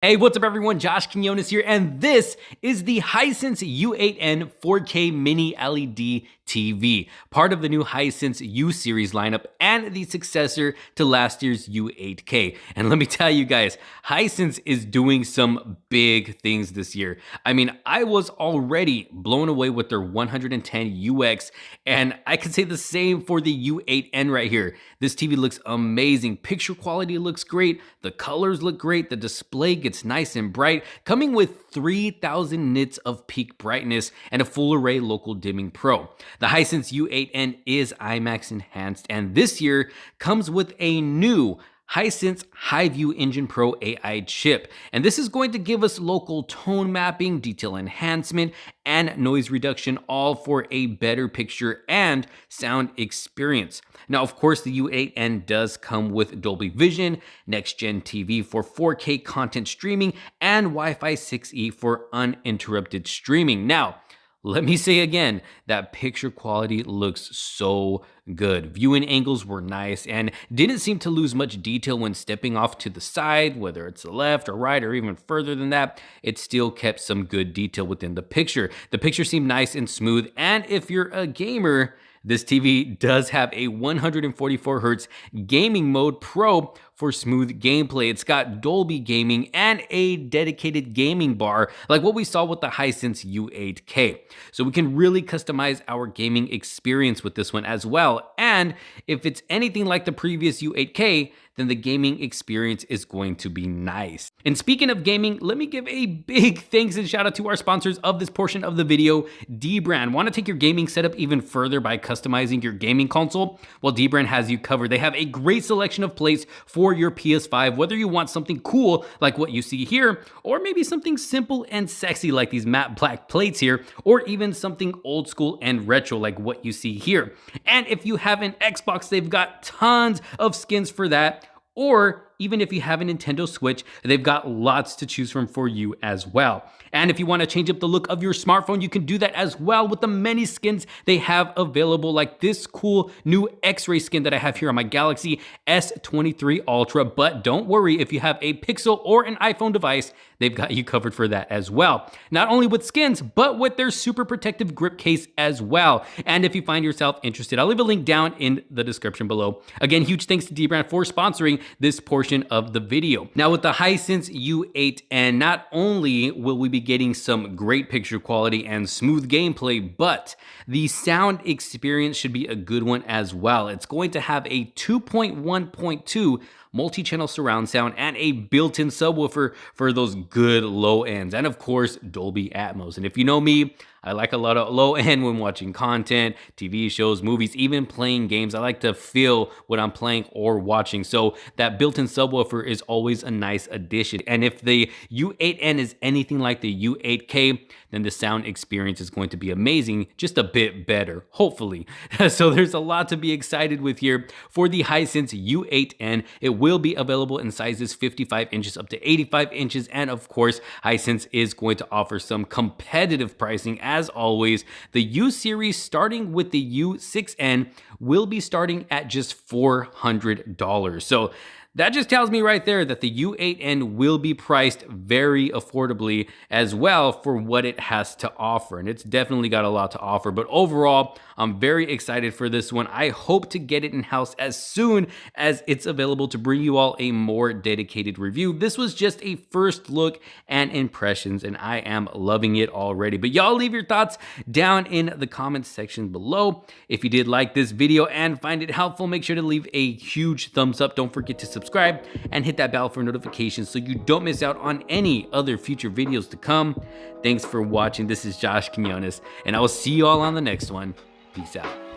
Hey, what's up everyone? Josh Quinones here, and this is the Hisense U8N 4K Mini LED TV, part of the new Hisense U series lineup and the successor to last year's U8K. And let me tell you guys, Hisense is doing some big things this year. I mean, I was already blown away with their 110 UX, and I can say the same for the U8N right here. This TV looks amazing. Picture quality looks great. The colors look great. The display gets nice and bright, coming with 3000 nits of peak brightness and a full array local dimming pro. The Hisense U8N is IMAX enhanced, and this year comes with a new Hisense HiView Engine Pro AI chip. And this is going to give us local tone mapping, detail enhancement, and noise reduction, all for a better picture and sound experience. Now, of course, the U8N does come with Dolby Vision, next-gen TV for 4K content streaming, and Wi-Fi 6E for uninterrupted streaming. Now, let me say again, that picture quality looks so good. Viewing angles were nice and didn't seem to lose much detail when stepping off to the side, whether it's the left or right or even further than that. It still kept some good detail within the picture. The picture seemed nice and smooth, and if you're a gamer, this TV does have a 144Hz gaming mode pro for smooth gameplay. It's got Dolby Gaming and a dedicated gaming bar like what we saw with the Hisense U8K. So we can really customize our gaming experience with this one as well. And if it's anything like the previous U8K, then the gaming experience is going to be nice. And speaking of gaming, let me give a big thanks and shout out to our sponsors of this portion of the video, Dbrand. Want to take your gaming setup even further by customizing your gaming console? Well, Dbrand has you covered. They have a great selection of plates for your PS5, whether you want something cool like what you see here, or maybe something simple and sexy like these matte black plates here, or even something old school and retro like what you see here. And if you have an Xbox, they've got tons of skins for that. Or even if you have a Nintendo Switch, they've got lots to choose from for you as well. And if you want to change up the look of your smartphone, you can do that as well with the many skins they have available, like this cool new X-ray skin that I have here on my Galaxy S23 Ultra. But don't worry, if you have a Pixel or an iPhone device, they've got you covered for that as well. Not only with skins, but with their super protective grip case as well. And if you find yourself interested, I'll leave a link down in the description below. Again, huge thanks to Dbrand for sponsoring this portion of the video. Now with the Hisense U8N, not only will we be getting some great picture quality and smooth gameplay, but the sound experience should be a good one as well. It's going to have a 2.1.2 multi-channel surround sound and a built-in subwoofer for those good low ends, and of course Dolby Atmos. And if you know me, I like a lot of low end when watching content, TV shows, movies, even playing games. I like to feel what I'm playing or watching, so that built-in subwoofer is always a nice addition. And if the U8N is anything like the U8K, then the sound experience is going to be amazing, just a bit better, hopefully. So there's a lot to be excited with here for the Hisense U8N. It will be available in sizes 55 inches up to 85 inches, and of course Hisense is going to offer some competitive pricing. As always, the U series starting with the U6N will be starting at just $400. So that just tells me right there that the U8N will be priced very affordably as well for what it has to offer. And it's definitely got a lot to offer. But overall, I'm very excited for this one. I hope to get it in-house as soon as it's available to bring you all a more dedicated review. This was just a first look and impressions, and I am loving it already. But y'all leave your thoughts down in the comments section below. If you did like this video and find it helpful, make sure to leave a huge thumbs up. Don't forget to subscribe and hit that bell for notifications so you don't miss out on any other future videos to come. Thanks for watching. This is Josh Quinones, and I will see you all on the next one. Peace out.